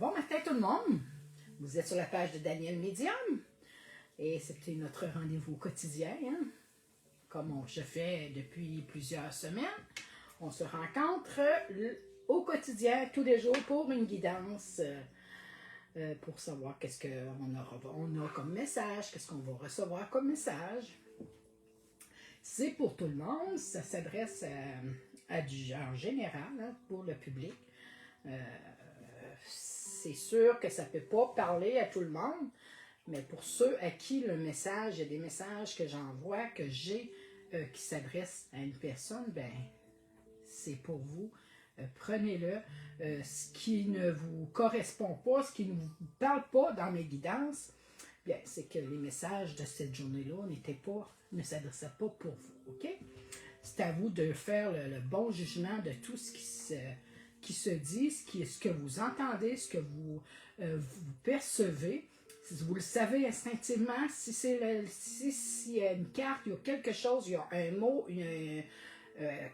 Bon matin tout le monde, vous êtes sur la page de Daniel Médium et c'est notre rendez-vous quotidien, hein? Comme je fais depuis plusieurs semaines. On se rencontre au quotidien, tous les jours, pour une guidance, pour savoir qu'est-ce qu'on a comme message, qu'est-ce qu'on va recevoir comme message. C'est pour tout le monde, ça s'adresse à du genre général, hein, pour le public. C'est sûr que ça ne peut pas parler à tout le monde, mais pour ceux à qui le message, il y a des messages que j'envoie, que j'ai, qui s'adressent à une personne, ben c'est pour vous. Prenez-le. Ce qui ne vous correspond pas, ce qui ne vous parle pas dans mes guidances, bien, c'est que les messages de cette journée-là ne s'adressaient pas pour vous. OK? C'est à vous de faire le bon jugement de tout ce qui se dit, ce que vous entendez, ce que vous percevez. Si vous le savez instinctivement, s'il y a une carte, il y a quelque chose, il y a un mot,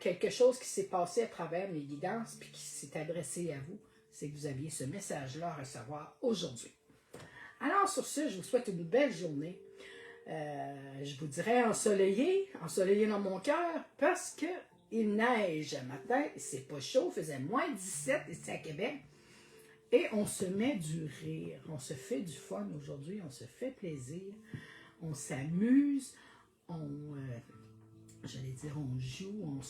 quelque chose qui s'est passé à travers mes guidances puis qui s'est adressé à vous, c'est que vous aviez ce message-là à recevoir aujourd'hui. Alors sur ce, je vous souhaite une belle journée. Je vous dirais ensoleillé dans mon cœur, parce que il neige un matin, c'est pas chaud, il faisait moins 17 ici à Québec. Et on se met du rire, on se fait du fun aujourd'hui, on se fait plaisir, on s'amuse, on joue,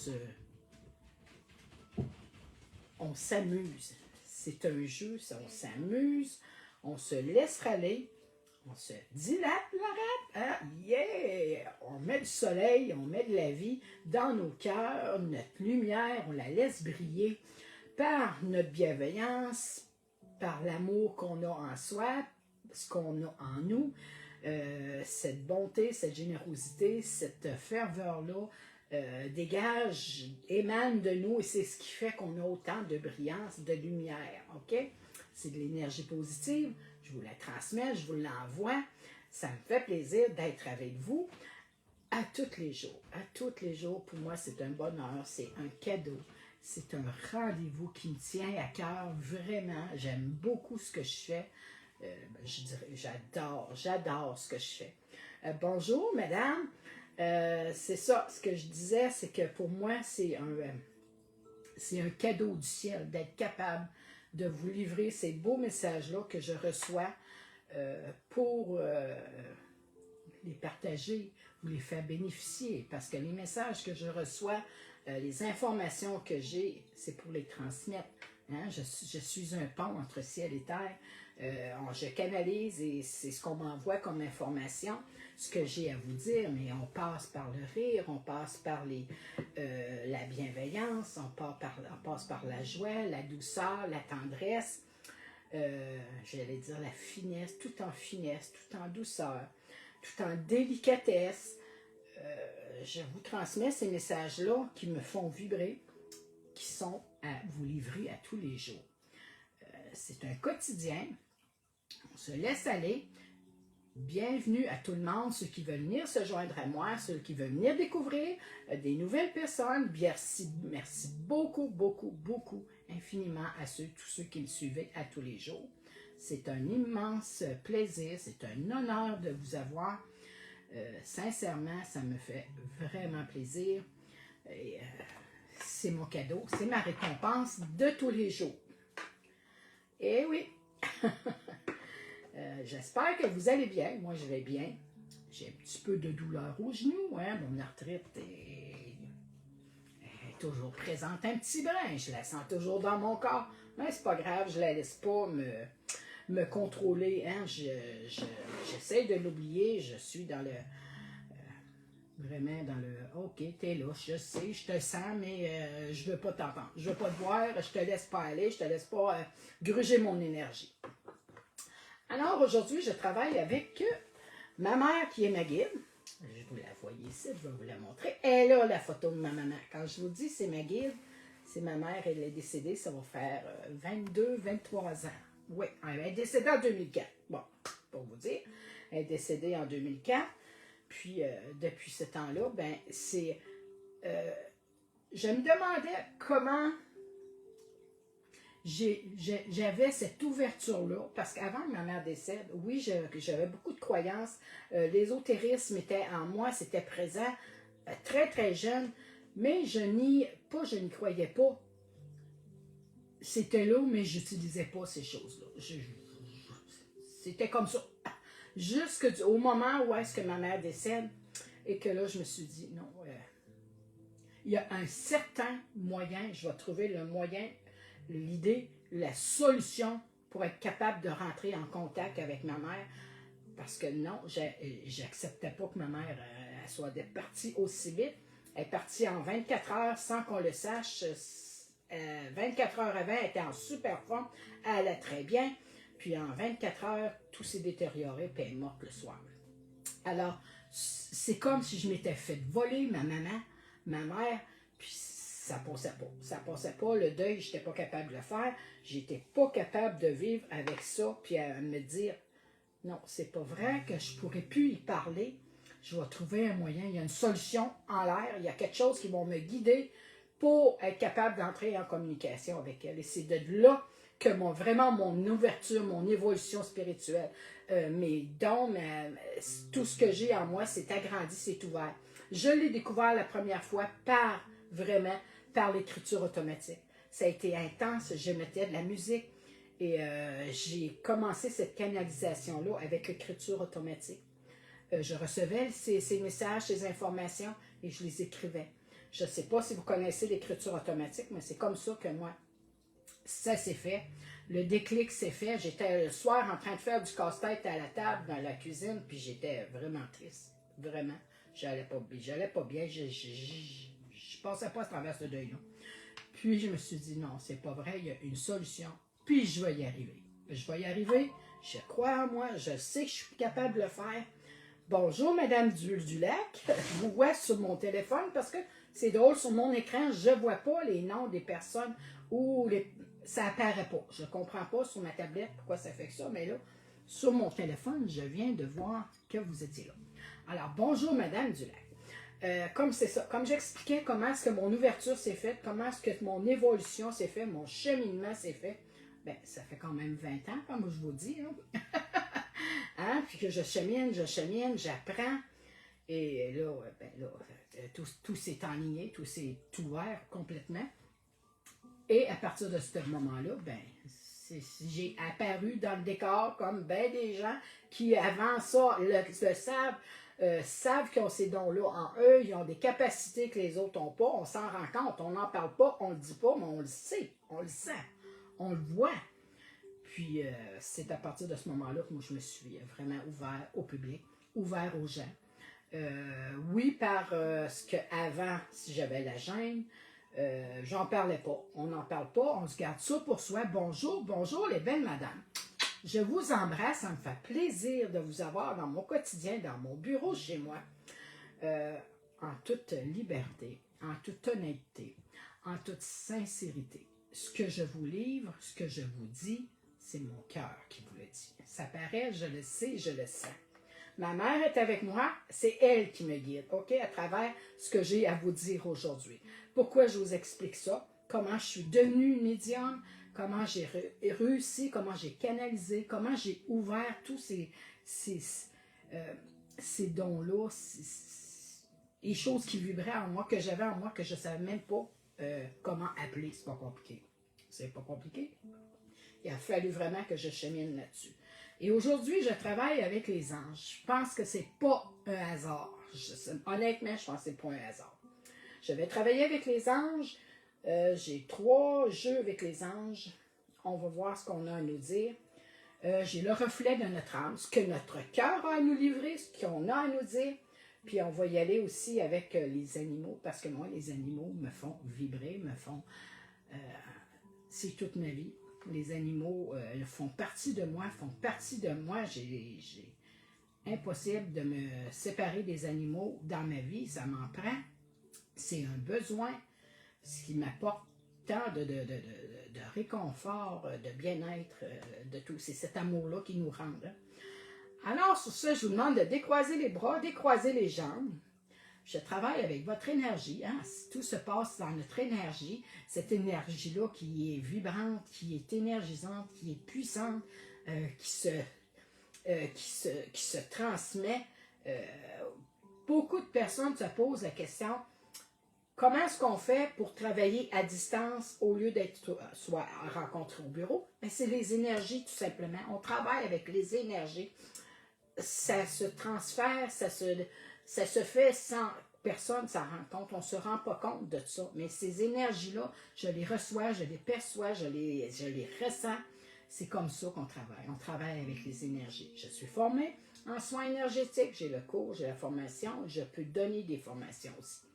on s'amuse. C'est un jeu, ça, on s'amuse, on se laisse aller, on se dilate la rate, hein? Yeah! On met du soleil, on met de la vie dans nos cœurs, notre lumière, on la laisse briller par notre bienveillance, par l'amour qu'on a en soi, ce qu'on a en nous, cette bonté, cette générosité, cette ferveur-là émane de nous et c'est ce qui fait qu'on a autant de brillance, de lumière, ok? C'est de l'énergie positive, je vous la transmets, je vous l'envoie, ça me fait plaisir d'être avec vous à tous les jours. À tous les jours, pour moi, c'est un bonheur, c'est un cadeau. C'est un rendez-vous qui me tient à cœur, vraiment. J'aime beaucoup ce que je fais. Je dirais, j'adore ce que je fais. Bonjour, madame. C'est ça, ce que je disais, c'est que pour moi, c'est un cadeau du ciel d'être capable de vous livrer ces beaux messages-là que je reçois pour les partager, vous les faire bénéficier. Parce que les messages que je reçois, les informations que j'ai, c'est pour les transmettre. Hein? Je suis un pont entre ciel et terre. Je canalise et c'est ce qu'on m'envoie comme information, ce que j'ai à vous dire, mais on passe par le rire, on passe par la bienveillance, on passe par la joie, la douceur, la tendresse, j'allais dire la finesse, tout en douceur, tout en délicatesse. Je vous transmets ces messages-là qui me font vibrer, qui sont à vous livrer à tous les jours. C'est un quotidien, on se laisse aller. Bienvenue à tout le monde, ceux qui veulent venir se joindre à moi, ceux qui veulent venir découvrir des nouvelles personnes. Merci beaucoup, beaucoup, beaucoup, infiniment à tous ceux qui me suivaient à tous les jours. C'est un immense plaisir, c'est un honneur de vous avoir. Sincèrement, ça me fait vraiment plaisir. C'est mon cadeau, c'est ma récompense de tous les jours. Eh oui! J'espère que vous allez bien. Moi, je vais bien. J'ai un petit peu de douleur au genou. Hein? Mon arthrite est toujours présente un petit brin. Je la sens toujours dans mon corps. Mais c'est pas grave, je la laisse pas me contrôler. Hein? J'essaie de l'oublier. Je suis dans le... vraiment dans le « OK, t'es là, je sais, je te sens, mais je veux pas t'entendre. Je veux pas te voir, je te laisse pas aller, je te laisse pas gruger mon énergie. » Alors, aujourd'hui, je travaille avec ma mère qui est ma guide. Je vous la vois ici, je vais vous la montrer. Elle a la photo de ma maman. Quand je vous dis c'est ma guide, c'est ma mère, elle est décédée, ça va faire 23 ans. Oui, elle est décédée en 2004. Bon, pour vous dire, elle est décédée en 2004. Puis, depuis ce temps-là, ben, je me demandais comment j'avais cette ouverture-là, parce qu'avant que ma mère décède, oui, j'avais beaucoup de croyances. L'ésotérisme était en moi, c'était présent, très, très jeune, mais je n'y croyais pas. C'était là, mais je n'utilisais pas ces choses-là. C'était comme ça. Jusqu'au moment où est-ce que ma mère décède, et que là, je me suis dit, non, il y a un certain moyen, je vais trouver le moyen, l'idée, la solution pour être capable de rentrer en contact avec ma mère. Parce que non, j'acceptais pas que ma mère elle soit partie aussi vite. Elle est partie en 24 heures sans qu'on le sache. 24 heures avant, elle était en super forme. Elle allait très bien. Puis en 24 heures, tout s'est détérioré, puis elle est morte le soir. Alors, c'est comme si je m'étais fait voler ma maman, ma mère, puis ça passait pas. Ça passait pas. Le deuil, j'étais pas capable de le faire. J'étais pas capable de vivre avec ça, puis à me dire, non, c'est pas vrai que je pourrais plus y parler. Je vais trouver un moyen. Il y a une solution en l'air. Il y a quelque chose qui va me guider pour être capable d'entrer en communication avec elle. Et c'est de là que vraiment mon ouverture, mon évolution spirituelle, mes dons, tout ce que j'ai en moi s'est agrandi, s'est ouvert. Je l'ai découvert la première fois par l'écriture automatique. Ça a été intense, je mettais de la musique et j'ai commencé cette canalisation-là avec l'écriture automatique. Je recevais ces messages, ces informations et je les écrivais. Je ne sais pas si vous connaissez l'écriture automatique, mais c'est comme ça que moi, ça s'est fait. Le déclic s'est fait. J'étais le soir en train de faire du casse-tête à la table dans la cuisine, puis j'étais vraiment triste. Vraiment. J'allais pas bien. Je passais pas à travers ce deuil-là. Puis je me suis dit, non, c'est pas vrai, il y a une solution. Puis je vais y arriver. Je vais y arriver. Je crois en moi. Je sais que je suis capable de le faire. Bonjour, Madame Dulac. Je vous vois sur mon téléphone parce que c'est drôle, sur mon écran, je ne vois pas les noms des personnes ou ça apparaît pas. Je ne comprends pas sur ma tablette pourquoi ça fait ça, mais là, sur mon téléphone, je viens de voir que vous étiez là. Alors, bonjour, Madame Dulac. Comme c'est ça, comme j'expliquais comment est-ce que mon ouverture s'est faite, comment est-ce que mon évolution s'est faite, mon cheminement s'est fait, ben, ça fait quand même 20 ans, comme je vous dis, hein? Hein? Puis que je chemine, j'apprends. Et là, tout s'est enligné, tout s'est ouvert complètement. Et à partir de ce moment-là, ben, j'ai apparu dans le décor comme ben des gens qui, avant ça, le savent qu'ils ont ces dons-là en eux, ils ont des capacités que les autres n'ont pas, on s'en rend compte, on n'en parle pas, on ne le dit pas, mais on le sait, on le sent, on le voit. Puis, c'est à partir de ce moment-là que moi, je me suis vraiment ouvert au public, ouvert aux gens. Oui, par ce qu'avant, si j'avais la gêne, j'en parlais pas. On n'en parle pas, on se garde ça pour soi. Bonjour, bonjour les belles madames. Je vous embrasse, ça me fait plaisir de vous avoir dans mon quotidien, dans mon bureau chez moi, en toute liberté, en toute honnêteté, en toute sincérité. Ce que je vous livre, ce que je vous dis, c'est mon cœur qui vous le dit. Ça paraît, je le sais, je le sens. Ma mère est avec moi, c'est elle qui me guide, OK, à travers ce que j'ai à vous dire aujourd'hui. Pourquoi je vous explique ça? Comment je suis devenue médium? Comment j'ai réussi? Comment j'ai canalisé? Comment j'ai ouvert tous ces dons-là? Les choses qui vibraient en moi, que j'avais en moi, que je ne savais même pas comment appeler. C'est pas compliqué. C'est pas compliqué. Il a fallu vraiment que je chemine là-dessus. Et aujourd'hui, je travaille avec les anges. Je pense que c'est pas un hasard. Honnêtement, je pense que c'est pas un hasard. Je vais travailler avec les anges. J'ai 3 jeux avec les anges. On va voir ce qu'on a à nous dire. J'ai le reflet de notre âme, ce que notre cœur a à nous livrer, ce qu'on a à nous dire. Puis on va y aller aussi avec les animaux, parce que moi, les animaux me font vibrer, c'est toute ma vie. Les animaux font partie de moi, J'ai impossible de me séparer des animaux dans ma vie, ça m'en prend. C'est un besoin, ce qui m'apporte tant de réconfort, de bien-être, de tout. C'est cet amour-là qui nous rend. Hein. Alors, sur ça, je vous demande de décroiser les bras, décroiser les jambes. Je travaille avec votre énergie. Hein? Tout se passe dans notre énergie. Cette énergie-là qui est vibrante, qui est énergisante, qui est puissante, qui se transmet. Beaucoup de personnes se posent la question, comment est-ce qu'on fait pour travailler à distance au lieu d'être soit rencontré au bureau? Ben, c'est les énergies tout simplement. On travaille avec les énergies. Ça se transfère, ça se fait sans personne s'en rend compte. On ne se rend pas compte de ça. Mais ces énergies-là, je les reçois, je les perçois, je les ressens. C'est comme ça qu'on travaille. On travaille avec les énergies. Je suis formée en soins énergétiques. J'ai le cours, j'ai la formation. Je peux donner des formations aussi.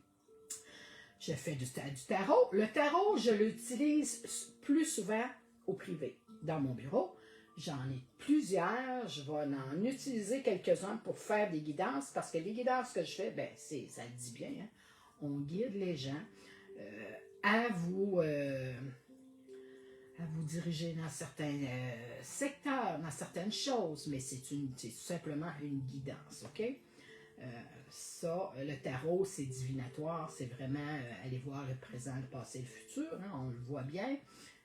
Je fais du tarot. Le tarot, je l'utilise plus souvent au privé. Dans mon bureau, j'en ai plusieurs. Je vais en utiliser quelques-uns pour faire des guidances. Parce que les guidances que je fais, ben, ça le dit bien. Hein? On guide les gens à vous diriger dans certains secteurs, dans certaines choses, mais c'est tout simplement une guidance, OK? Le tarot, c'est divinatoire, c'est vraiment aller voir le présent, le passé, le futur, hein, on le voit bien,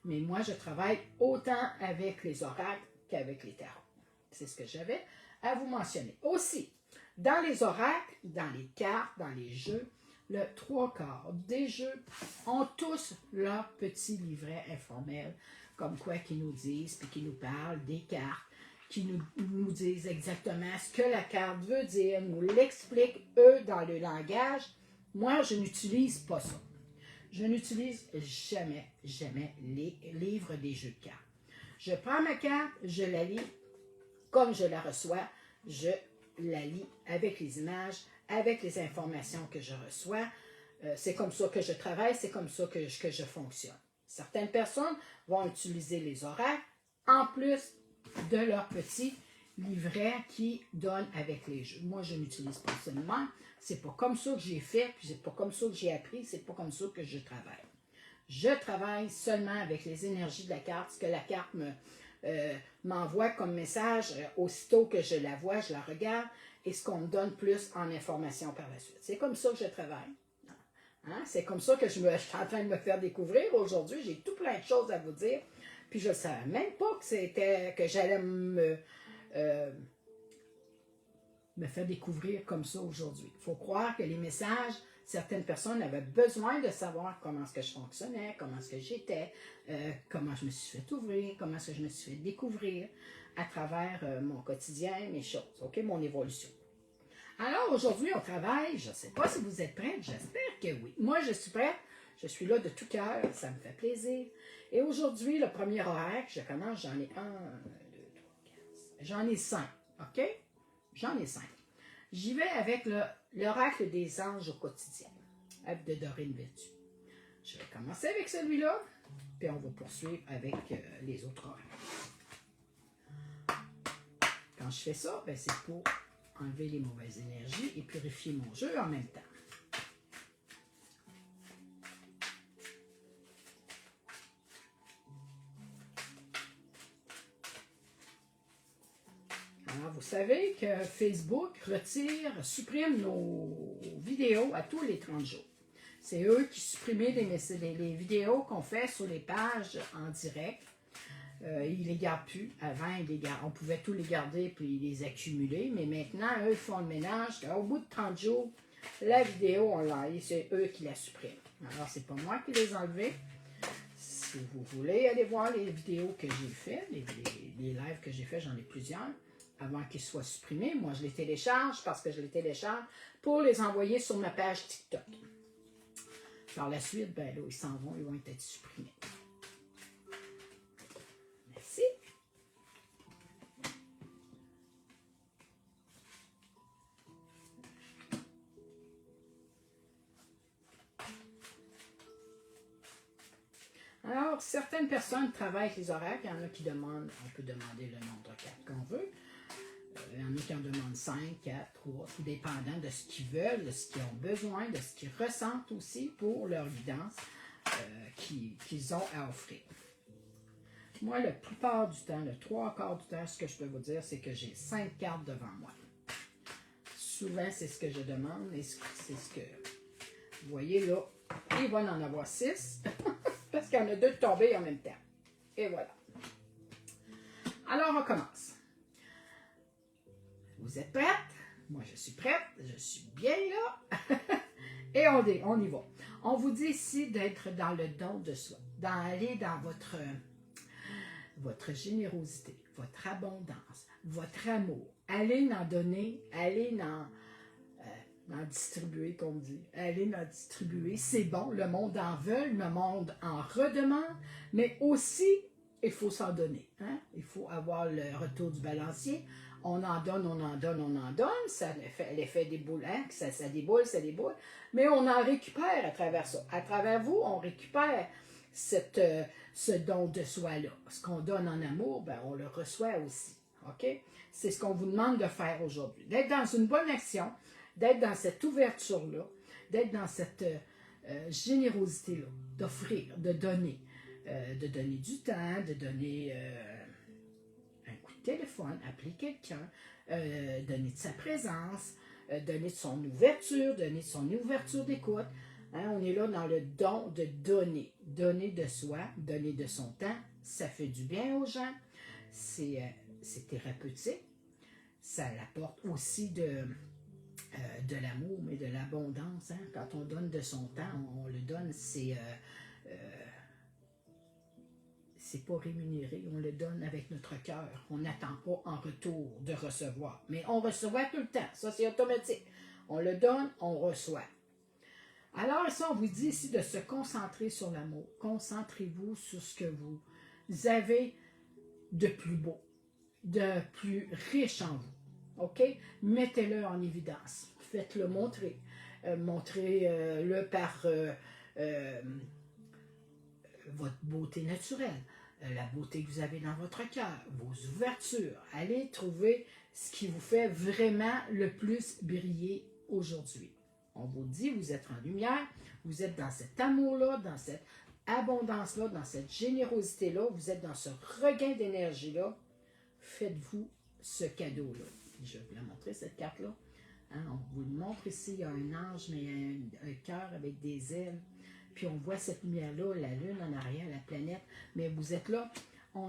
mais moi, je travaille autant avec les oracles qu'avec les tarots. C'est ce que j'avais à vous mentionner. Aussi, dans les oracles, dans les cartes, dans les jeux, le 3/4 des jeux ont tous leur petit livret informel, comme quoi qui nous disent, puis qui nous parlent des cartes, qui nous disent exactement ce que la carte veut dire, nous l'expliquent, eux, dans le langage. Moi, je n'utilise pas ça. Je n'utilise jamais les livres des jeux de cartes. Je prends ma carte, je la lis comme je la reçois, je la lis avec les images, avec les informations que je reçois. C'est comme ça que je travaille, c'est comme ça que je fonctionne. Certaines personnes vont utiliser les oracles en plus de leur petit livret qui donne avec les jeux. Moi, je n'utilise pas seulement. C'est pas comme ça que j'ai fait, puis c'est pas comme ça que j'ai appris, c'est pas comme ça que je travaille. Je travaille seulement avec les énergies de la carte, ce que la carte m'envoie comme message, aussitôt que je la vois, je la regarde, et ce qu'on me donne plus en information par la suite. C'est comme ça que je travaille. Hein? C'est comme ça que je suis en train de me faire découvrir aujourd'hui. J'ai tout plein de choses à vous dire. Puis je ne savais même pas que j'allais me faire découvrir comme ça aujourd'hui. Il faut croire que les messages, certaines personnes avaient besoin de savoir comment est-ce que je fonctionnais, comment est-ce que j'étais, comment je me suis fait ouvrir, comment est-ce que je me suis fait découvrir à travers mon quotidien, mes choses, OK, mon évolution. Alors aujourd'hui, on travaille, je ne sais pas si vous êtes prêts, j'espère que oui. Moi, je suis prête, je suis là de tout cœur, ça me fait plaisir. Et aujourd'hui, le premier oracle, je commence, j'en ai 1, 2, 3, 4, j'en ai 5, OK? J'en ai 5. J'y vais avec l'oracle des anges au quotidien, de Dorine Vertu. Je vais commencer avec celui-là, puis on va poursuivre avec les autres oracles. Quand je fais ça, ben c'est pour enlever les mauvaises énergies et purifier mon jeu en même temps. Alors, vous savez que Facebook supprime nos vidéos à tous les 30 jours. C'est eux qui suppriment les vidéos qu'on fait sur les pages en direct. Ils ne les gardent plus. Avant, on pouvait tous les garder puis les accumuler, mais maintenant, eux, ils font le ménage. Au bout de 30 jours, la vidéo, c'est eux qui la suppriment. Alors, c'est pas moi qui les ai enlevés. Si vous voulez aller voir les vidéos que j'ai faites, les lives que j'ai faits, j'en ai plusieurs, avant qu'ils soient supprimés, moi, je les télécharge parce que je les télécharge pour les envoyer sur ma page TikTok. Par la suite, ben là, ils s'en vont, ils vont être supprimés. Merci. Alors, certaines personnes travaillent avec les oracles. Il y en a qui demandent, on peut demander le nombre de cartes qu'on veut. Il y en a qui en demandent 5, 4, 3, tout dépendant de ce qu'ils veulent, de ce qu'ils ont besoin, de ce qu'ils ressentent aussi pour leur guidance qu'ils ont à offrir. Moi, la plupart du temps, le 3/4 du temps, ce que je peux vous dire, c'est que j'ai 5 cartes devant moi. Souvent, c'est ce que je demande et c'est ce que, vous voyez là, il va en avoir 6 parce qu'il y en a 2 tombés en même temps. Et voilà. Alors, on commence. Vous êtes prête? Moi, je suis prête. Je suis bien là. Et on y va. On vous dit ici d'être dans le don de soi, d'aller dans votre générosité, votre abondance, votre amour. Allez en donner, allez en distribuer, comme on dit. Allez en distribuer. C'est bon, le monde en veut, le monde en redemande, mais aussi, il faut s'en donner. Hein? Il faut avoir le retour du balancier. On en donne, on en donne, on en donne. Ça fait l'effet des boules, hein? Ça déboule, ça déboule. Mais on en récupère à travers ça. À travers vous, on récupère ce don de soi-là. Ce qu'on donne en amour, ben, on le reçoit aussi. OK? C'est ce qu'on vous demande de faire aujourd'hui. D'être dans une bonne action, d'être dans cette ouverture-là, d'être dans cette générosité-là, d'offrir, de donner du temps, de donner un coup de téléphone, appeler quelqu'un, donner de sa présence, donner de son ouverture, donner de son ouverture d'écoute. Hein, on est là dans le don de donner. Donner de soi, donner de son temps. Ça fait du bien aux gens. C'est thérapeutique. Ça apporte aussi de l'amour, mais de l'abondance. Hein. Quand on donne de son temps, on le donne, c'est pas rémunéré, on le donne avec notre cœur. On n'attend pas en retour de recevoir. Mais on reçoit tout le temps. Ça, c'est automatique. On le donne, on reçoit. Alors, ça, on vous dit ici de se concentrer sur l'amour. Concentrez-vous sur ce que vous avez de plus beau, de plus riche en vous. OK? Mettez-le en évidence. Faites-le montrer. Montrez-le par votre beauté naturelle, la beauté que vous avez dans votre cœur, vos ouvertures. Allez trouver ce qui vous fait vraiment le plus briller aujourd'hui. On vous dit, vous êtes en lumière, vous êtes dans cet amour-là, dans cette abondance-là, dans cette générosité-là, vous êtes dans ce regain d'énergie-là. Faites-vous ce cadeau-là. Je vais vous la montrer, cette carte-là. Hein, on vous le montre ici, il y a un ange, mais un cœur avec des ailes. Puis on voit cette lumière-là, la lune en arrière, la planète. Mais vous êtes là,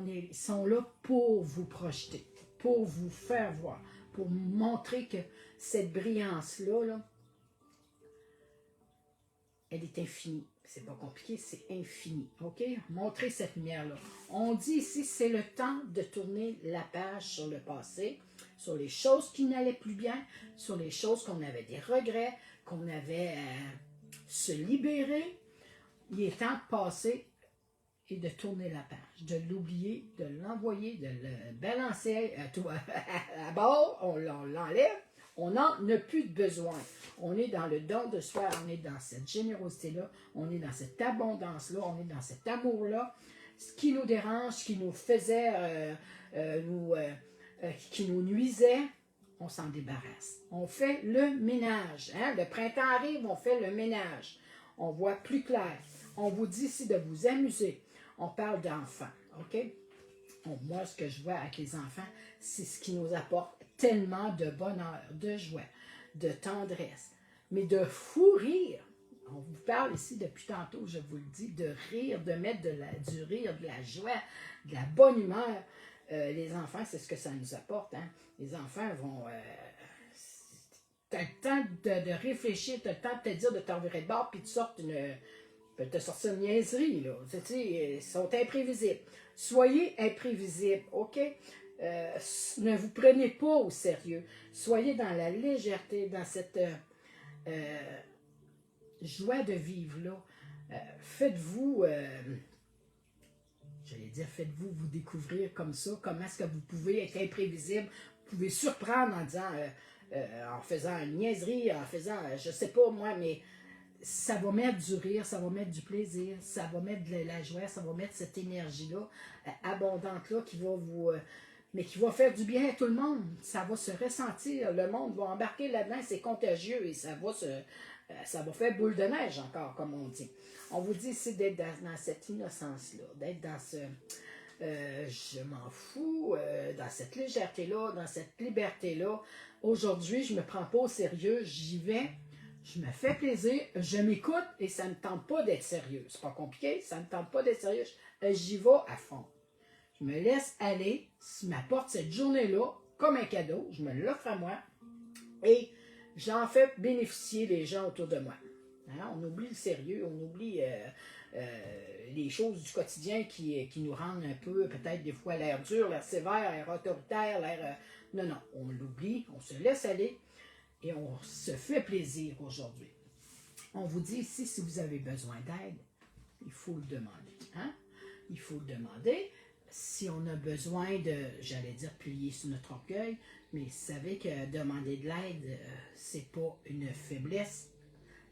ils sont là pour vous projeter, pour vous faire voir, pour montrer que cette brillance-là, là, elle est infinie. C'est pas compliqué, c'est infini. OK? Montrez cette lumière-là. On dit ici, c'est le temps de tourner la page sur le passé, sur les choses qui n'allaient plus bien, sur les choses qu'on avait des regrets, qu'on avait se libérer. Il est temps de passer et de tourner la page, de l'oublier, de l'envoyer, de le balancer à bord, on l'enlève. On n'en a plus de besoin. On est dans le don de soi, on est dans cette générosité-là, on est dans cette abondance-là, on est dans cet amour-là. Ce qui nous dérange, ce qui nous faisait, qui nous nuisait, on s'en débarrasse. On fait le ménage. Hein? Le printemps arrive, on fait le ménage. On voit plus clair. On vous dit ici de vous amuser. On parle d'enfants, OK? Moi, ce que je vois avec les enfants, c'est ce qui nous apporte tellement de bonheur, de joie, de tendresse, mais de fou rire. On vous parle ici depuis tantôt, je vous le dis, de rire, de mettre du rire, de la joie, de la bonne humeur. Les enfants, c'est ce que ça nous apporte. Hein? Les enfants vont... tu as le temps de réfléchir, tu as le temps de te dire de t'en virer de bord, puis tu sortes te sortir une niaiserie, là. Tu sais, ils sont imprévisibles. Soyez imprévisibles, OK? Ne vous prenez pas au sérieux. Soyez dans la légèreté, dans cette joie de vivre, là. Faites-vous, faites-vous vous découvrir comme ça. Comment est-ce que vous pouvez être imprévisible? Vous pouvez surprendre en disant, en faisant une niaiserie, en faisant, je sais pas moi, mais ça va mettre du rire, ça va mettre du plaisir, ça va mettre de la joie, ça va mettre cette énergie-là, abondante-là, qui va vous... mais qui va faire du bien à tout le monde. Ça va se ressentir, le monde va embarquer là-dedans, c'est contagieux et ça va faire boule de neige encore, comme on dit. On vous dit ici d'être dans cette innocence-là, d'être dans Je m'en fous, dans cette légèreté-là, dans cette liberté-là. Aujourd'hui, je me prends pas au sérieux, j'y vais, je me fais plaisir, je m'écoute et ça ne me tente pas d'être sérieux. C'est pas compliqué, ça ne me tente pas d'être sérieux, j'y vais à fond. Je me laisse aller, si m'apporte cette journée-là comme un cadeau, je me l'offre à moi et j'en fais bénéficier les gens autour de moi. Hein? On oublie le sérieux, on oublie les choses du quotidien qui nous rendent un peu, peut-être des fois, l'air dur, l'air sévère, l'air autoritaire, l'air... non, non, on l'oublie, on se laisse aller et on se fait plaisir aujourd'hui. On vous dit ici, si vous avez besoin d'aide, il faut le demander. Hein? Il faut le demander. Si on a besoin de, j'allais dire, plier sur notre orgueil, mais vous savez que demander de l'aide, c'est pas une faiblesse,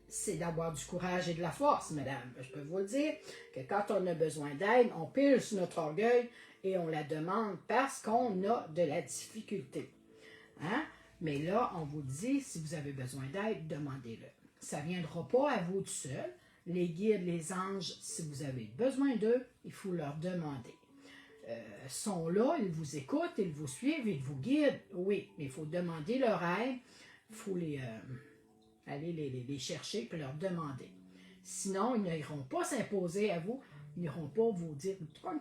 c'est d'avoir du courage et de la force, madame. Je peux vous le dire que quand on a besoin d'aide, on pile sur notre orgueil et on la demande parce qu'on a de la difficulté. Hein? Mais là, on vous dit, si vous avez besoin d'aide, demandez-le. Ça ne viendra pas à vous tout seul. Les guides, les anges, si vous avez besoin d'eux, il faut leur demander. Sont là, ils vous écoutent, ils vous suivent, ils vous guident, oui, mais il faut demander leur aide, il faut aller les chercher et leur demander. Sinon, ils n'iront pas s'imposer à vous, ils n'iront pas vous dire « Cogne,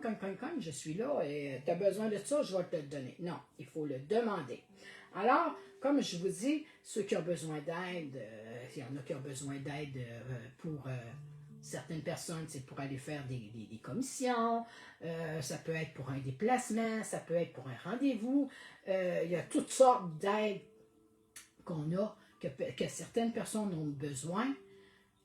je suis là et tu as besoin de ça, je vais te le donner. » Non, il faut le demander. Alors, comme je vous dis, ceux qui ont besoin d'aide, il y en a qui ont besoin d'aide pour... certaines personnes, c'est pour aller faire des commissions, ça peut être pour un déplacement, ça peut être pour un rendez-vous. Il y a toutes sortes d'aides qu'on a, que certaines personnes ont besoin.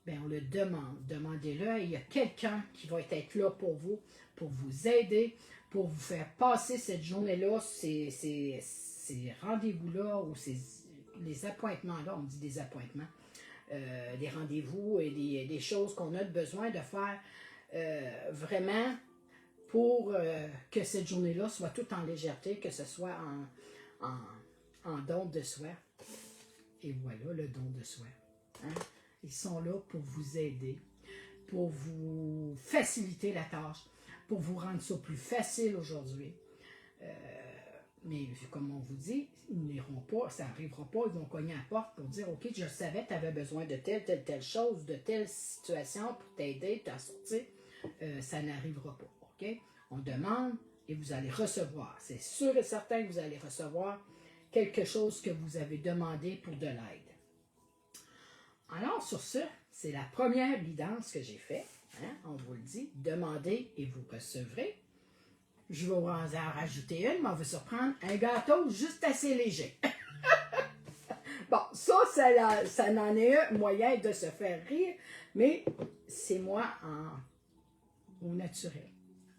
Bien, on le demande. Demandez-le. Il y a quelqu'un qui va être là pour vous aider, pour vous faire passer cette journée-là, ces rendez-vous-là, ou les appointements-là, on dit des appointements. Des rendez-vous et des choses qu'on a besoin de faire vraiment pour que cette journée-là soit toute en légèreté, que ce soit en don de soi. Et voilà le don de soi. Hein? Ils sont là pour vous aider, pour vous faciliter la tâche, pour vous rendre ça plus facile aujourd'hui. Mais comme on vous dit, ils n'iront pas, ça n'arrivera pas, ils vont cogner à la porte pour dire « Ok, je savais que tu avais besoin de telle chose, de telle situation pour t'aider, t'en sortir. » Ça n'arrivera pas, ok? On demande et vous allez recevoir. C'est sûr et certain que vous allez recevoir quelque chose que vous avez demandé pour de l'aide. Alors, sur ce, c'est la première guidance que j'ai faite. Hein? On vous le dit, demandez et vous recevrez. Je vais vous en rajouter une, mais on va se prendre un gâteau juste assez léger. Bon, ça n'en est un moyen de se faire rire, mais c'est moi au naturel.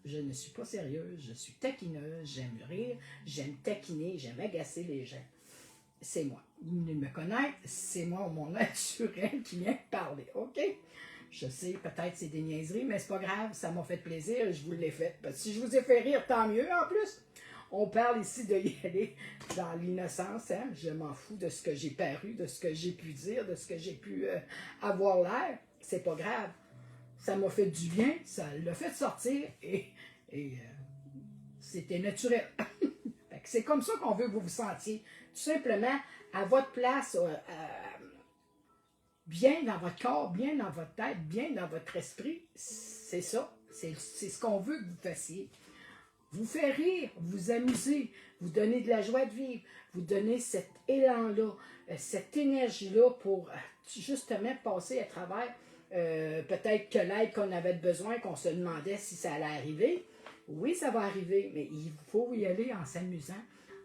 Je ne suis pas sérieuse, je suis taquineuse, j'aime rire, j'aime taquiner, j'aime agacer les gens. C'est moi. Vous venez me connaître, c'est moi, mon naturel qui vient parler, OK? Je sais, peut-être c'est des niaiseries, mais c'est pas grave, ça m'a fait plaisir et je vous l'ai fait. Parce que si je vous ai fait rire, tant mieux en plus. On parle ici de y aller dans l'innocence, hein? Je m'en fous de ce que j'ai paru, de ce que j'ai pu dire, de ce que j'ai pu avoir l'air. C'est pas grave. Ça m'a fait du bien, ça l'a fait sortir et c'était naturel. C'est comme ça qu'on veut que vous vous sentiez. Tout simplement à votre place, bien dans votre corps, bien dans votre tête, bien dans votre esprit. C'est ça. C'est ce qu'on veut que vous fassiez. Vous faire rire, vous amuser, vous donner de la joie de vivre, vous donner cet élan-là, cette énergie-là pour justement passer à travers peut-être que l'aide qu'on avait besoin, qu'on se demandait si ça allait arriver. Oui, ça va arriver, mais il faut y aller en s'amusant,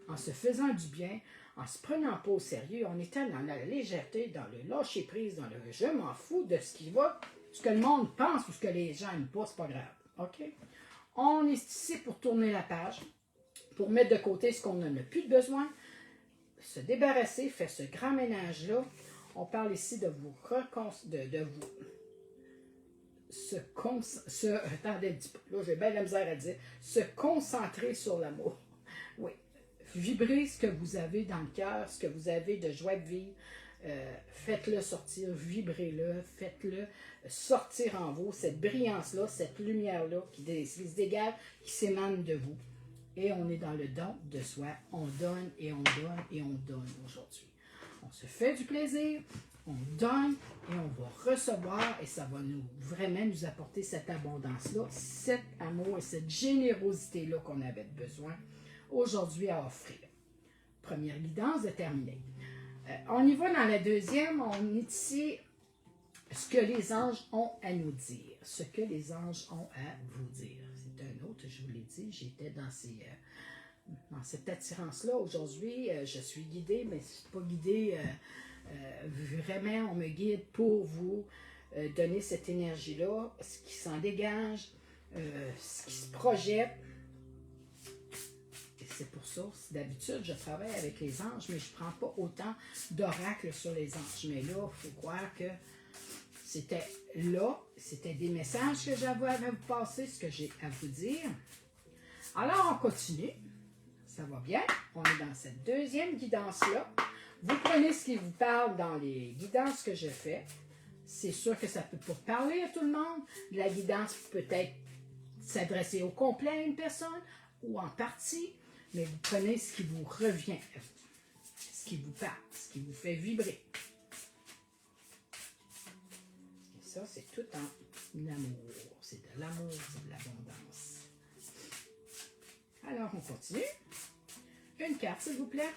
en se faisant du bien, en se prenant pas au sérieux, en étant dans la légèreté, dans le lâcher-prise, dans le « je m'en fous de ce qui va », ce que le monde pense ou ce que les gens n'aiment pas, c'est pas grave. OK? On est ici pour tourner la page, pour mettre de côté ce qu'on n'en a plus de besoin, se débarrasser, faire ce grand ménage-là. On parle ici de vous attendez un petit peu, là j'ai bien la misère à dire, se concentrer sur l'amour. Oui, vibrer ce que vous avez dans le cœur, ce que vous avez de joie de vivre, Faites-le sortir, vibrez-le, faites-le sortir en vous, cette brillance-là, cette lumière-là qui se dégage, qui s'émane de vous. Et on est dans le don de soi. On donne et on donne et on donne aujourd'hui. On se fait du plaisir, on donne et on va recevoir et ça va vraiment nous apporter cette abondance-là, cet amour et cette générosité-là qu'on avait besoin aujourd'hui à offrir. Première guidance de terminer. On y va dans la deuxième, on est ici, ce que les anges ont à nous dire. Ce que les anges ont à vous dire. C'est un autre, je vous l'ai dit, j'étais dans cette attirance-là aujourd'hui. Je suis guidée, mais je ne suis pas guidée. Vraiment, on me guide pour vous donner cette énergie-là, ce qui s'en dégage, ce qui se projette. Et c'est pour ça, d'habitude, je travaille avec les anges, mais je ne prends pas autant d'oracles sur les anges. Mais là, il faut croire que c'était des messages que j'avais à vous passer, ce que j'ai à vous dire. Alors, on continue. Ça va bien. On est dans cette deuxième guidance-là. Vous prenez ce qui vous parle dans les guidances que je fais. C'est sûr que ça ne peut pas parler à tout le monde. La guidance peut être s'adresser au complet à une personne ou en partie, mais vous prenez ce qui vous revient, ce qui vous parle, ce qui vous fait vibrer. Et ça, c'est tout en amour. C'est de l'amour, c'est de l'abondance. Alors, on continue. Une carte, s'il vous plaît.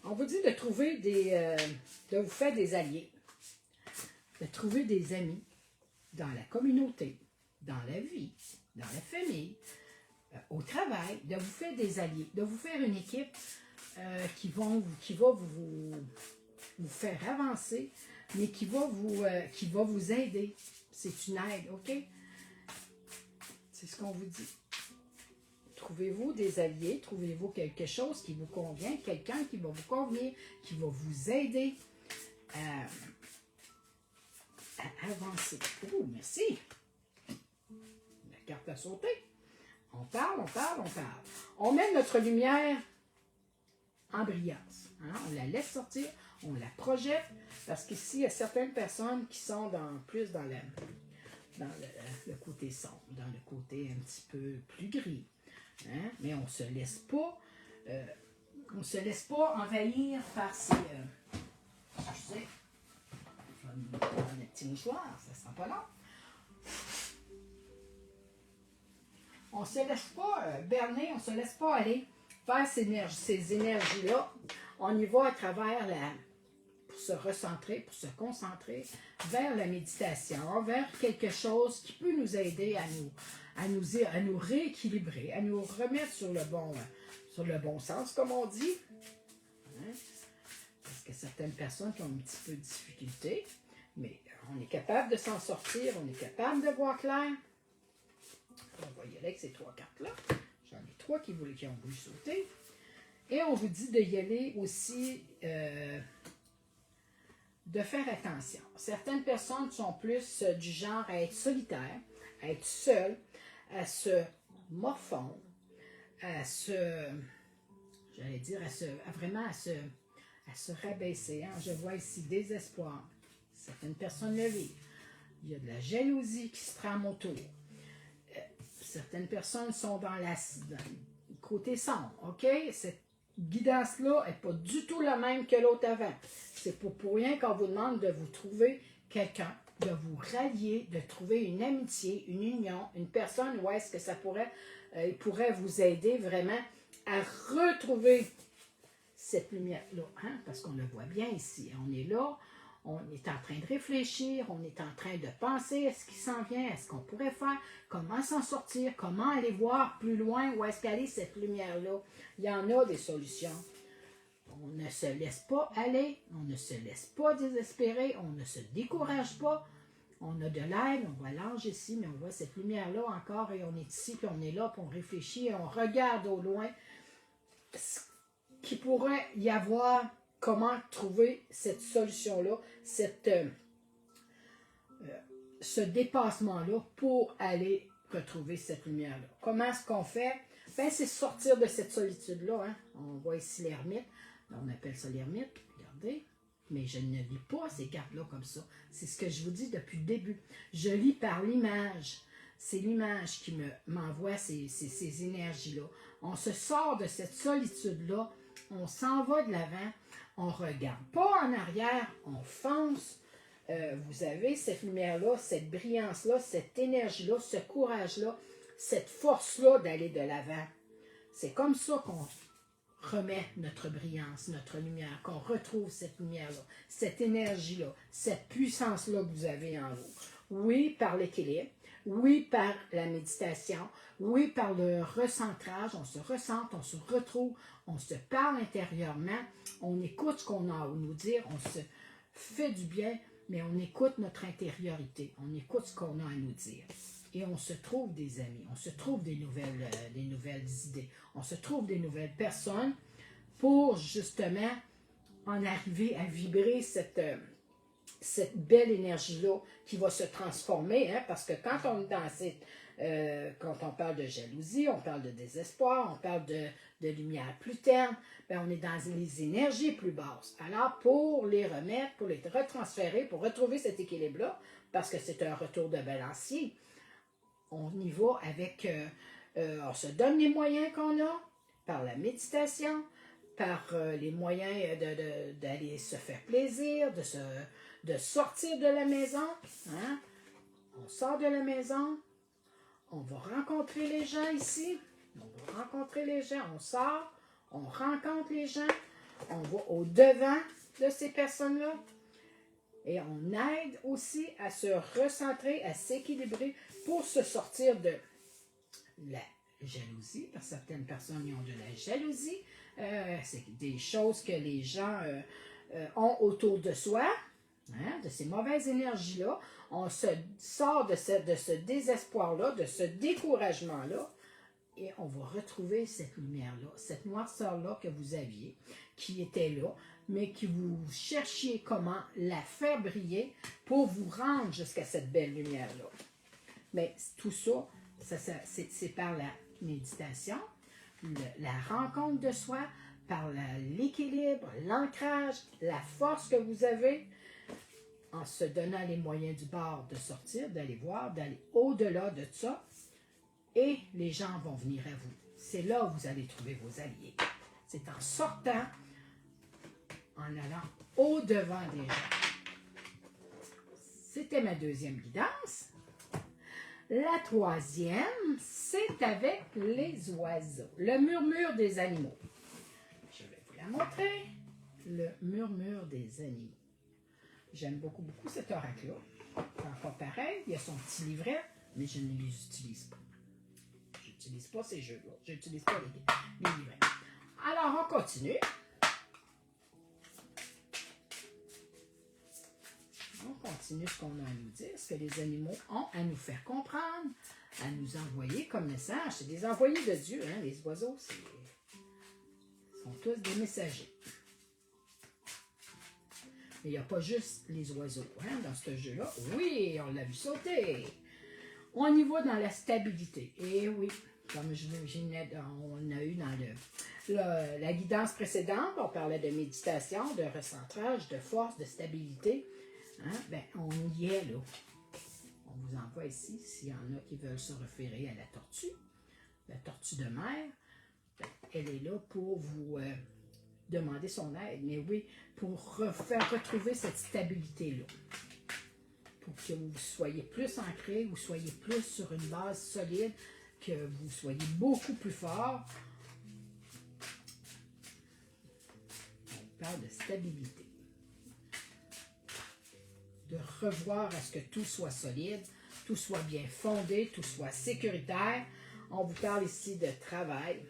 On vous dit de trouver de vous faire des alliés, de trouver des amis dans la communauté, dans la vie, dans la famille, au travail, de vous faire des alliés, de vous faire une équipe qui va vous faire avancer, mais qui va vous aider. C'est une aide, OK? C'est ce qu'on vous dit. Trouvez-vous des alliés, trouvez-vous quelque chose qui vous convient, quelqu'un qui va vous convenir, qui va vous aider à avancer. Oh, merci! La carte a sauté. On parle, on parle, on parle. On met notre lumière en brillance. Hein? On la laisse sortir, on la projette, parce qu'ici, il y a certaines personnes qui sont plus dans le côté sombre, dans le côté un petit peu plus gris. Hein? Mais on ne se laisse pas envahir par ces... excusez, je vais me prendre un petit mouchoir, ça ne sent pas long. On ne se laisse pas berner, on ne se laisse pas aller faire ces énergies-là. On y va à travers pour se recentrer, pour se concentrer vers la méditation, vers quelque chose qui peut nous aider à nous rééquilibrer, à nous remettre sur le bon sens, comme on dit. Hein? Parce que certaines personnes qui ont un petit peu de difficulté, mais on est capable de s'en sortir, on est capable de voir clair. On va y aller avec ces trois cartes-là. J'en ai trois qui ont voulu sauter. Et on vous dit d'y aller aussi, de faire attention. Certaines personnes sont plus du genre à être solitaires, à être seules, à se morfondre, à se rabaisser. Hein? Je vois ici désespoir. Certaines personnes le vivent. Il y a de la jalousie qui se trame autour. Certaines personnes sont dans le côté sombre, OK? Cette guidance-là n'est pas du tout la même que l'autre avant. C'est pas pour rien qu'on vous demande de vous trouver quelqu'un, de vous rallier, de trouver une amitié, une union, une personne où est-ce que il pourrait vous aider vraiment à retrouver cette lumière-là. Hein? Parce qu'on le voit bien ici. On est là. On est en train de réfléchir, on est en train de penser à ce qui s'en vient, à ce qu'on pourrait faire, comment s'en sortir, comment aller voir plus loin, où est-ce qu'elle est cette lumière-là. Il y en a des solutions. On ne se laisse pas aller, on ne se laisse pas désespérer, on ne se décourage pas. On a de l'aide, on voit l'ange ici, mais on voit cette lumière-là encore et on est ici, puis on est là, puis on réfléchit, et on regarde au loin ce qu'il pourrait y avoir, comment trouver cette solution-là, ce dépassement-là pour aller retrouver cette lumière-là. Comment est-ce qu'on fait? Ben, c'est sortir de cette solitude-là. Hein? On voit ici l'ermite. On appelle ça l'ermite. Regardez. Mais je ne lis pas ces cartes-là comme ça. C'est ce que je vous dis depuis le début. Je lis par l'image. C'est l'image qui m'envoie ces énergies-là. On se sort de cette solitude-là. On s'en va de l'avant. On ne regarde pas en arrière. On fonce. Vous avez cette lumière-là, cette brillance-là, cette énergie-là, ce courage-là, cette force-là d'aller de l'avant. C'est comme ça qu'on remet notre brillance, notre lumière, qu'on retrouve cette lumière-là, cette énergie-là, cette puissance-là que vous avez en vous. Oui, par l'équilibre, oui, par la méditation, oui, par le recentrage, on se recentre, on se retrouve, on se parle intérieurement, on écoute ce qu'on a à nous dire, on se fait du bien, mais on écoute notre intériorité, on écoute ce qu'on a à nous dire. Et on se trouve des amis, on se trouve des nouvelles idées, on se trouve des nouvelles personnes pour justement en arriver à vibrer cette belle énergie-là qui va se transformer, hein, parce que quand on est dans quand on parle de jalousie, on parle de désespoir, on parle de lumière plus terne, ben on est dans les énergies plus basses. Alors, pour les remettre, pour les retransférer, pour retrouver cet équilibre-là, parce que c'est un retour de balancier, on y va avec, on se donne les moyens qu'on a, par la méditation, par les moyens d'aller se faire plaisir, de sortir de la maison. Hein? On sort de la maison, on va rencontrer les gens ici, on va rencontrer les gens, on sort, on rencontre les gens, on va au-devant de ces personnes-là et on aide aussi à se recentrer, à s'équilibrer pour se sortir de la jalousie, parce que certaines personnes ont de la jalousie, c'est des choses que les gens ont autour de soi, hein, de ces mauvaises énergies-là. On se sort de ce désespoir-là, de ce découragement-là, et on va retrouver cette lumière-là, cette noirceur-là que vous aviez, qui était là, mais que vous cherchiez comment la faire briller pour vous rendre jusqu'à cette belle lumière-là. Mais tout ça, c'est par la méditation, la rencontre de soi, par l'équilibre, l'ancrage, la force que vous avez, en se donnant les moyens du bord de sortir, d'aller voir, d'aller au-delà de ça, et les gens vont venir à vous. C'est là où vous allez trouver vos alliés. C'est en sortant, en allant au-devant des gens. C'était ma deuxième guidance. La troisième, c'est avec les oiseaux. Le murmure des animaux. Je vais vous la montrer. Le murmure des animaux. J'aime beaucoup, beaucoup cet oracle-là. C'est encore pareil, il y a son petit livret, mais je ne les utilise pas. Je n'utilise pas ces jeux-là. Je n'utilise pas les livrets. Alors, on continue. On continue ce qu'on a à nous dire, ce que les animaux ont à nous faire comprendre, à nous envoyer comme message. C'est des envoyés de Dieu, hein, les oiseaux, sont tous des messagers. Mais il n'y a pas juste les oiseaux hein, dans ce jeu-là. Oui, on l'a vu sauter. On y va dans la stabilité. Et oui, comme on a eu dans la guidance précédente, on parlait de méditation, de recentrage, de force, de stabilité. Hein? Ben, on y est là. On vous envoie ici, s'il y en a qui veulent se référer à la tortue de mer, ben, elle est là pour vous demander son aide. Mais oui, pour faire retrouver cette stabilité-là. Pour que vous soyez plus ancré, vous soyez plus sur une base solide, que vous soyez beaucoup plus fort. On parle de stabilité. De revoir à ce que tout soit solide, tout soit bien fondé, tout soit sécuritaire. On vous parle ici de travail.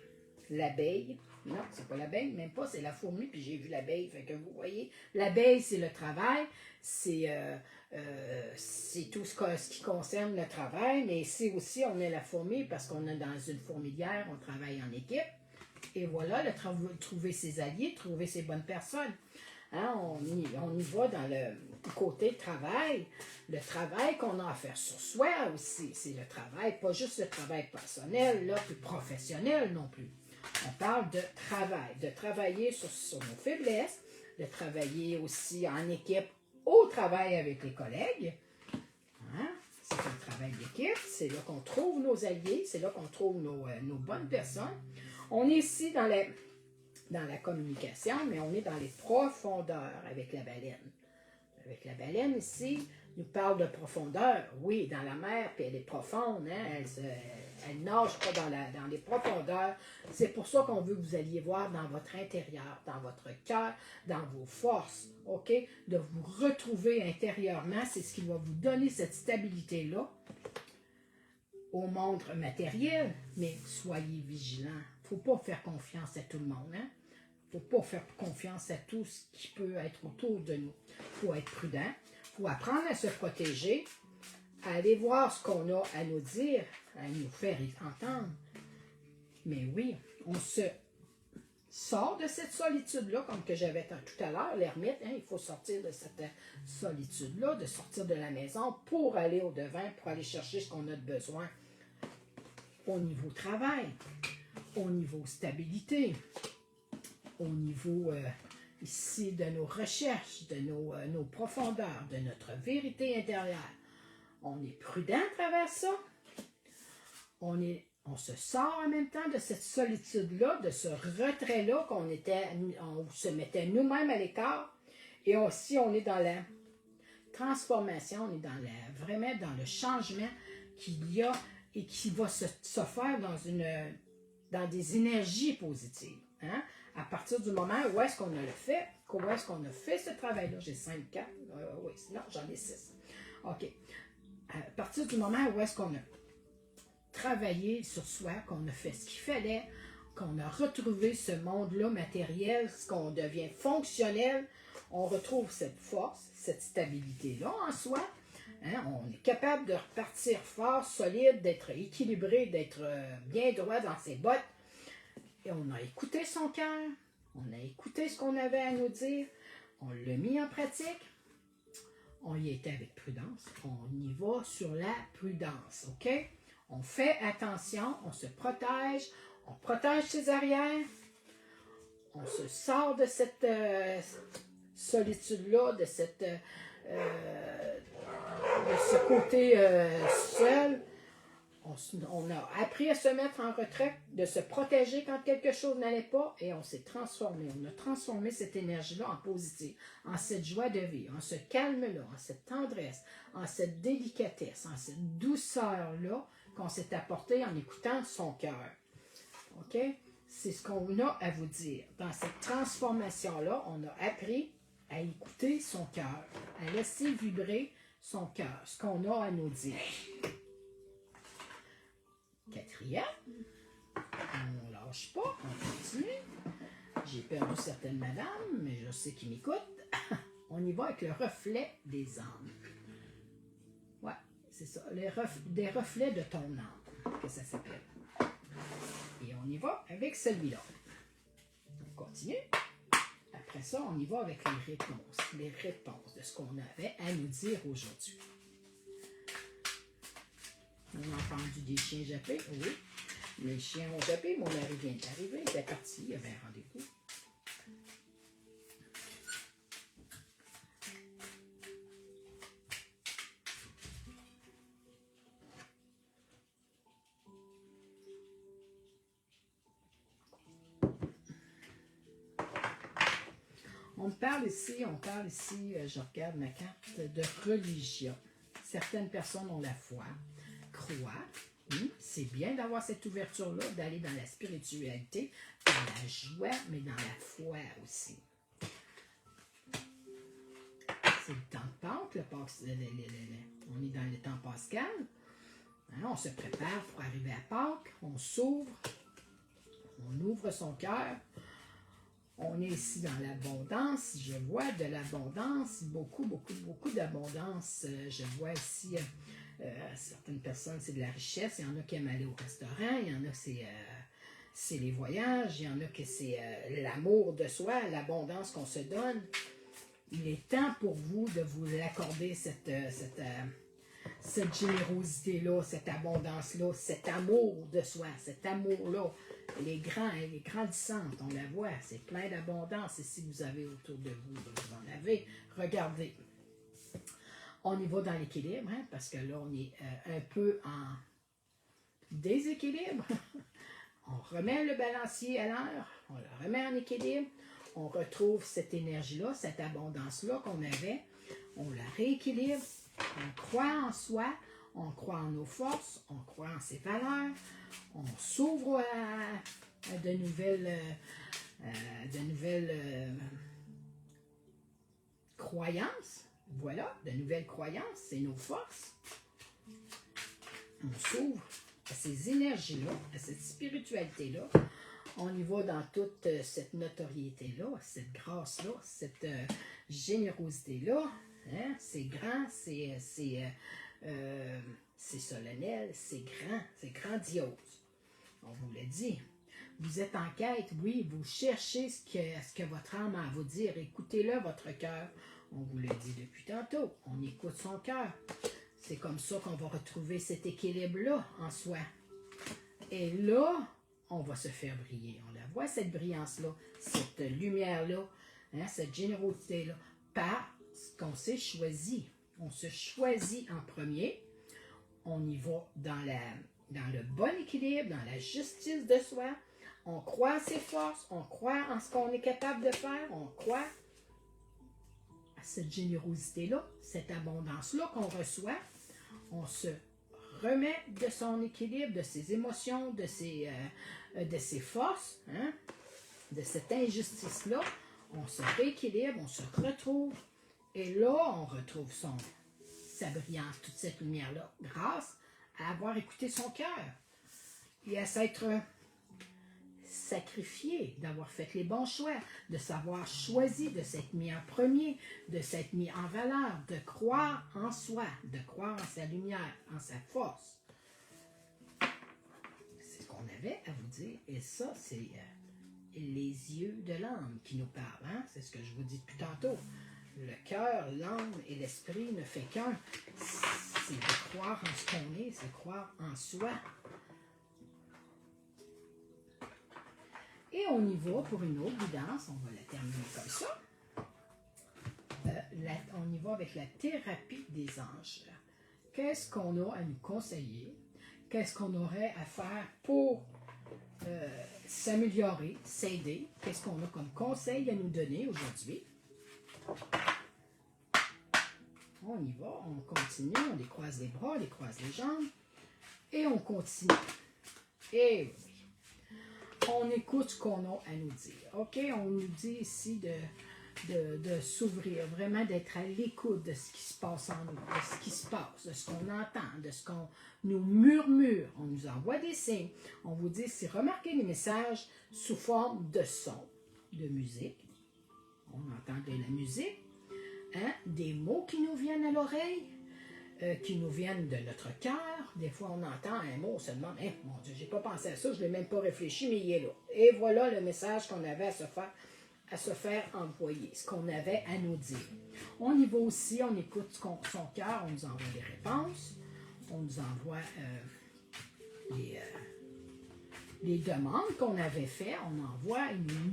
L'abeille, non, c'est pas l'abeille, même pas, c'est la fourmi, puis j'ai vu l'abeille, fait que vous voyez, l'abeille, c'est le travail, c'est tout ce qui concerne le travail, mais ici aussi, on est la fourmi, parce qu'on est dans une fourmilière, on travaille en équipe, Et voilà, trouver ses alliés, trouver ses bonnes personnes. Hein, on y va dans le côté travail. Le travail qu'on a à faire sur soi aussi. C'est le travail, pas juste le travail personnel, là, puis professionnel non plus. On parle de travail, de travailler sur nos faiblesses, de travailler aussi en équipe au travail avec les collègues. Hein? C'est un travail d'équipe, c'est là qu'on trouve nos alliés, c'est là qu'on trouve nos bonnes personnes. On est ici dans la communication, mais on est dans les profondeurs avec la baleine. Avec la baleine ici, nous parle de profondeur. Oui, dans la mer, puis elle est profonde, hein? Elle nage pas dans les profondeurs. C'est pour ça qu'on veut que vous alliez voir dans votre intérieur, dans votre cœur, dans vos forces, OK? De vous retrouver intérieurement, c'est ce qui va vous donner cette stabilité-là au monde matériel, mais soyez vigilants. Il ne faut pas faire confiance à tout le monde, hein? Il ne faut pas faire confiance à tout ce qui peut être autour de nous. Il faut être prudent, il faut apprendre à se protéger, à aller voir ce qu'on a à nous dire, à nous faire entendre. Mais oui, on se sort de cette solitude-là, comme que j'avais tout à l'heure, l'ermite, hein, il faut sortir de cette solitude-là, de sortir de la maison pour aller au-devant, pour aller chercher ce qu'on a de besoin au niveau travail, au niveau stabilité, au niveau ici de nos recherches, de nos profondeurs, de notre vérité intérieure. On est prudent à travers ça. On se sort en même temps de cette solitude-là, de ce retrait-là on se mettait nous-mêmes à l'écart. Et aussi, on est dans la transformation, on est vraiment dans le changement qu'il y a et qui va se faire dans des énergies positives. Hein? À partir du moment où est-ce qu'on a le fait, comment est-ce qu'on a fait ce travail-là? J'ai 5 cartes. Oui, sinon j'en ai 6. OK. À partir du moment où est-ce qu'on a travaillé sur soi, qu'on a fait ce qu'il fallait, qu'on a retrouvé ce monde-là matériel, qu'on devient fonctionnel, on retrouve cette force, cette stabilité-là en soi. Hein? On est capable de repartir fort, solide, d'être équilibré, d'être bien droit dans ses bottes. Et on a écouté son cœur, on a écouté ce qu'on avait à nous dire, on l'a mis en pratique, on y était avec prudence, on y va sur la prudence, OK? On fait attention, on se protège, on protège ses arrières, on se sort de cette solitude-là, de ce côté seul. On a appris à se mettre en retrait, de se protéger quand quelque chose n'allait pas, et on s'est transformé. On a transformé cette énergie-là en positive, en cette joie de vivre, en ce calme-là, en cette tendresse, en cette délicatesse, en cette douceur-là qu'on s'est apporté en écoutant son cœur. OK? C'est ce qu'on a à vous dire. Dans cette transformation-là, on a appris à écouter son cœur, à laisser vibrer son cœur, ce qu'on a à nous dire. Quatrième, on lâche pas, on continue. J'ai perdu certaines madames, mais je sais qu'ils m'écoutent. On y va avec le reflet des âmes. Ouais, c'est ça, des reflets de ton âme, que ça s'appelle. Et on y va avec celui-là. On continue. Après ça, on y va avec les réponses de ce qu'on avait à nous dire aujourd'hui. On a entendu des chiens japper, oui. Les chiens ont jappé, mon mari vient d'arriver, il était parti, il avait un rendez-vous. On parle ici, je regarde ma carte, de religion. Certaines personnes ont la foi, croient. C'est bien d'avoir cette ouverture-là, d'aller dans la spiritualité, dans la joie, mais dans la foi aussi. C'est le temps de Pâques, on est dans le temps pascal. Hein, on se prépare pour arriver à Pâques, on s'ouvre, on ouvre son cœur. On est ici dans l'abondance. Je vois de l'abondance, beaucoup d'abondance. Je vois ici certaines personnes, c'est de la richesse. Il y en a qui aiment aller au restaurant. Il y en a, c'est les voyages, il y en a que c'est l'amour de soi, l'abondance qu'on se donne. Il est temps pour vous de vous accorder cette générosité-là, cette abondance-là, cet amour de soi, cet amour-là. Elle est grandissante, on la voit, c'est plein d'abondance. Et si vous avez autour de vous, vous en avez, regardez. On y va dans l'équilibre, hein, parce que là, on est un peu en déséquilibre. On remet le balancier à l'heure, on le remet en équilibre, on retrouve cette énergie-là, cette abondance-là qu'on avait, on la rééquilibre, on croit en soi, on croit en nos forces, on croit en ses valeurs, on s'ouvre à de nouvelles croyances. Voilà, de nouvelles croyances, c'est nos forces. On s'ouvre à ces énergies-là, à cette spiritualité-là. On y va dans toute cette notoriété-là, cette grâce-là, cette générosité-là. Hein? C'est grand, c'est solennel, c'est grand, c'est grandiose. On vous l'a dit. Vous êtes en quête, oui, vous cherchez ce que votre âme a à vous dire. Écoutez-le, votre cœur. On vous l'a dit depuis tantôt. On écoute son cœur. C'est comme ça qu'on va retrouver cet équilibre-là en soi. Et là, on va se faire briller. On la voit, cette brillance-là, cette lumière-là, hein, cette générosité-là, parce qu'on s'est choisi. On se choisit en premier. On y va dans le bon équilibre, dans la justice de soi. On croit en ses forces, on croit en ce qu'on est capable de faire, on croit à cette générosité-là, cette abondance-là qu'on reçoit. On se remet de son équilibre, de ses émotions, de ses forces, hein, de cette injustice-là. On se rééquilibre, on se retrouve. Et là, on retrouve sa brillance, toute cette lumière-là, grâce à avoir écouté son cœur et à s'être sacrifié, d'avoir fait les bons choix, de s'avoir choisi, de s'être mis en premier, de s'être mis en valeur, de croire en soi, de croire en sa lumière, en sa force. C'est ce qu'on avait à vous dire. Et ça, c'est les yeux de l'âme qui nous parlent. Hein? C'est ce que je vous dis depuis tantôt. Le cœur, l'âme et l'esprit ne fait qu'un. C'est de croire en ce qu'on est, c'est de croire en soi. Et on y va pour une autre guidance. On va la terminer comme ça. On y va avec la thérapie des anges. Qu'est-ce qu'on a à nous conseiller? Qu'est-ce qu'on aurait à faire pour s'améliorer, s'aider? Qu'est-ce qu'on a comme conseil à nous donner aujourd'hui? On y va, on continue, on décroise les bras, on décroise les jambes, et on continue. Et oui, on écoute ce qu'on a à nous dire. OK, on nous dit ici de s'ouvrir, vraiment d'être à l'écoute de ce qui se passe en nous, de ce qui se passe, de ce qu'on entend, de ce qu'on nous murmure. On nous envoie des signes. On vous dit, c'est remarquer les messages sous forme de son, de musique. On entend de la musique. Hein? Des mots qui nous viennent à l'oreille, qui nous viennent de notre cœur. Des fois, on entend un mot, on se demande, hey, mon Dieu, j'ai pas pensé à ça, je l'ai même pas réfléchi, mais il est là. Et voilà le message qu'on avait à se faire envoyer, ce qu'on avait à nous dire. On y va aussi, on écoute son cœur, on nous envoie des réponses, on nous envoie les demandes qu'on avait faites, il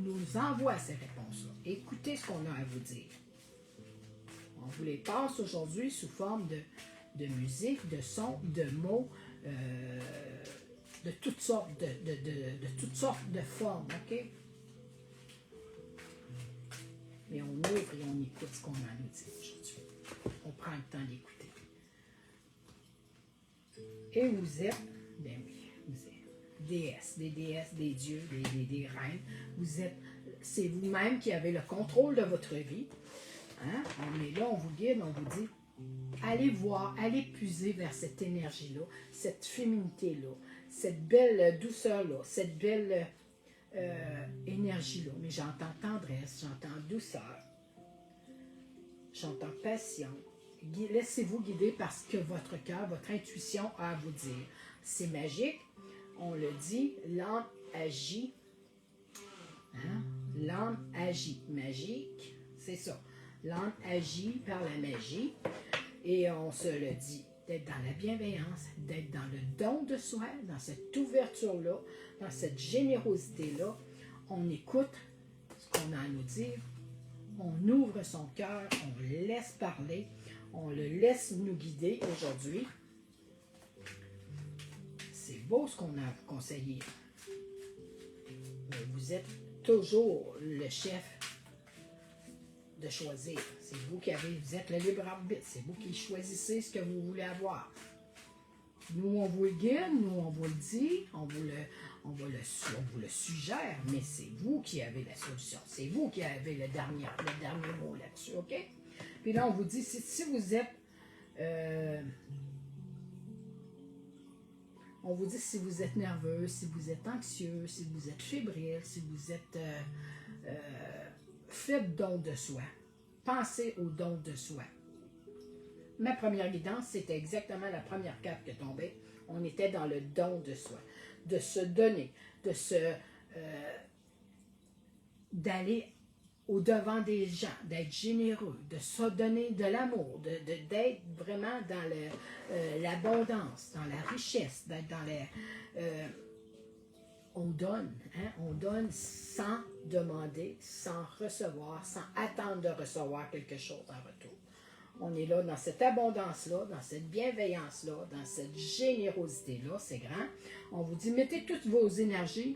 nous envoie ces réponses-là. Écoutez ce qu'on a à vous dire. On vous les passe aujourd'hui sous forme de musique, de sons, de mots, de toutes sortes de formes, OK? Mais on ouvre et on écoute ce qu'on a à nous dire aujourd'hui. On prend le temps d'écouter. Et vous êtes, ben oui, vous êtes des déesses, des dieux, des reines. C'est vous-même qui avez le contrôle de votre vie. Hein? On est là, on vous guide, on vous dit, allez voir, allez puiser vers cette énergie-là, cette féminité-là, cette belle douceur-là, cette belle énergie-là. Mais j'entends tendresse, j'entends douceur, j'entends patience. Laissez-vous guider par ce que votre cœur, votre intuition a à vous dire. C'est magique, on le dit, l'âme agit. Hein? L'âme agit. Magique, c'est ça. L'âme agit par la magie. Et on se le dit, d'être dans la bienveillance, d'être dans le don de soi, dans cette ouverture-là, dans cette générosité-là. On écoute ce qu'on a à nous dire. On ouvre son cœur, on le laisse parler, on le laisse nous guider aujourd'hui. C'est beau ce qu'on a conseillé. Mais vous êtes toujours le chef de choisir. C'est vous qui avez, vous êtes le libre arbitre. C'est vous qui choisissez ce que vous voulez avoir. Nous, on vous le guide, nous, on vous le dit, on vous le suggère, mais c'est vous qui avez la solution. C'est vous qui avez le dernier mot là-dessus, OK? Puis là, on vous dit, si vous êtes... on vous dit si vous êtes nerveux, si vous êtes anxieux, si vous êtes fébrile, si vous êtes... faites don de soi. Pensez au don de soi. Ma première guidance, c'était exactement la première carte qui est tombée. On était dans le don de soi. De se donner, d'aller au-devant des gens, d'être généreux, de se donner de l'amour, d'être vraiment dans l'abondance, dans la richesse, d'être dans on donne, hein? On donne sans demander, sans recevoir, sans attendre de recevoir quelque chose en retour. On est là dans cette abondance-là, dans cette bienveillance-là, dans cette générosité-là, c'est grand. On vous dit, mettez toutes vos énergies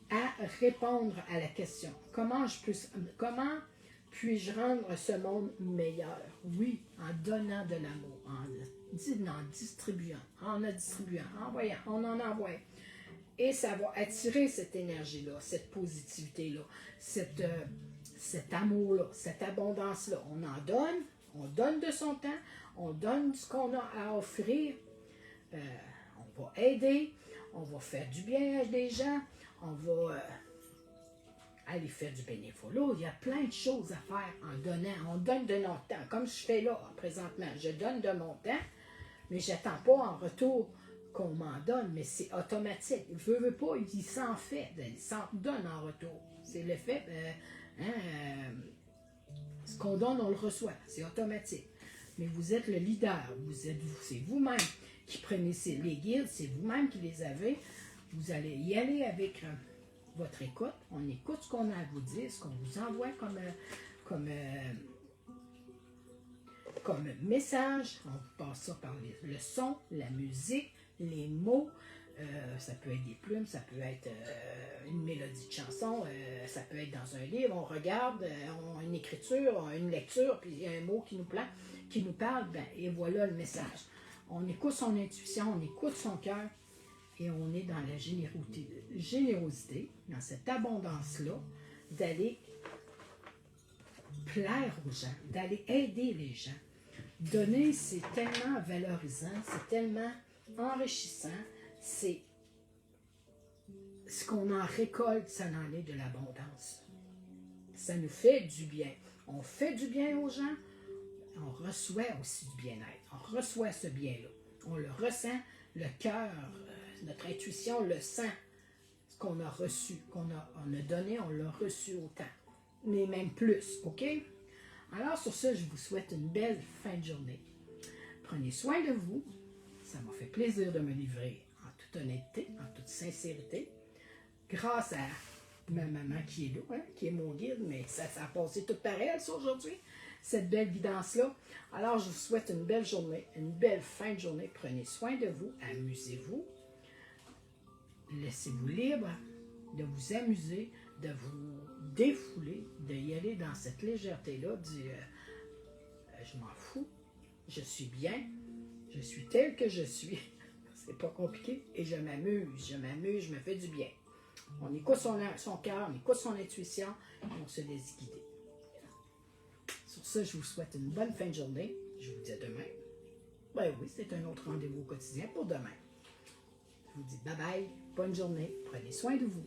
à répondre à la question. Comment puis-je rendre ce monde meilleur? Oui, en donnant de l'amour, en distribuant, en envoyant, on en envoie. Et ça va attirer cette énergie-là, cette positivité-là, cet amour-là, cette abondance-là. On donne de son temps, on donne ce qu'on a à offrir, on va aider, on va faire du bien à des gens, on va aller faire du bénévolat. Il y a plein de choses à faire en donnant. On donne de notre temps, comme je fais là présentement. Je donne de mon temps, mais je n'attends pas en retour qu'on m'en donne, mais c'est automatique. Il ne veut pas, il s'en fait, il s'en donne en retour. C'est le fait, ce qu'on donne, on le reçoit. C'est automatique. Mais vous êtes le leader, c'est vous-même qui prenez les guides, c'est vous-même qui les avez. Vous allez y aller avec votre écoute. On écoute ce qu'on a à vous dire, ce qu'on vous envoie comme message. On vous passe ça par le son, la musique, les mots. Ça peut être des plumes, ça peut être une mélodie de chanson, ça peut être dans un livre, on regarde, on a une écriture, on a une lecture, puis il y a un mot qui nous parle, et voilà le message. On écoute son intuition, on écoute son cœur, et on est dans la générosité, dans cette abondance-là, d'aller plaire aux gens, d'aller aider les gens. Donner, c'est tellement valorisant, c'est tellement enrichissant, c'est ce qu'on en récolte, ça en est de l'abondance. Ça nous fait du bien. On fait du bien aux gens, on reçoit aussi du bien-être. On reçoit ce bien-là. On le ressent, le cœur, notre intuition le sent. Ce qu'on a reçu, on a donné, on l'a reçu autant. Mais même plus, OK? Alors sur ce, je vous souhaite une belle fin de journée. Prenez soin de vous. Ça m'a fait plaisir de me livrer en toute honnêteté, en toute sincérité, grâce à ma maman qui est là, hein, qui est mon guide, mais ça a passé tout par elle, ça, aujourd'hui, cette belle guidance-là. Alors, je vous souhaite une belle journée, une belle fin de journée. Prenez soin de vous, amusez-vous, laissez-vous libre de vous amuser, de vous défouler, d'y aller dans cette légèreté-là, je m'en fous, je suis bien, je suis tel que je suis, c'est pas compliqué, et je m'amuse, je me fais du bien. On écoute son cœur, on écoute son intuition, et on se laisse guider. Sur ce, je vous souhaite une bonne fin de journée, je vous dis à demain. Ben oui, c'est un autre rendez-vous au quotidien pour demain. Je vous dis bye bye, bonne journée, prenez soin de vous.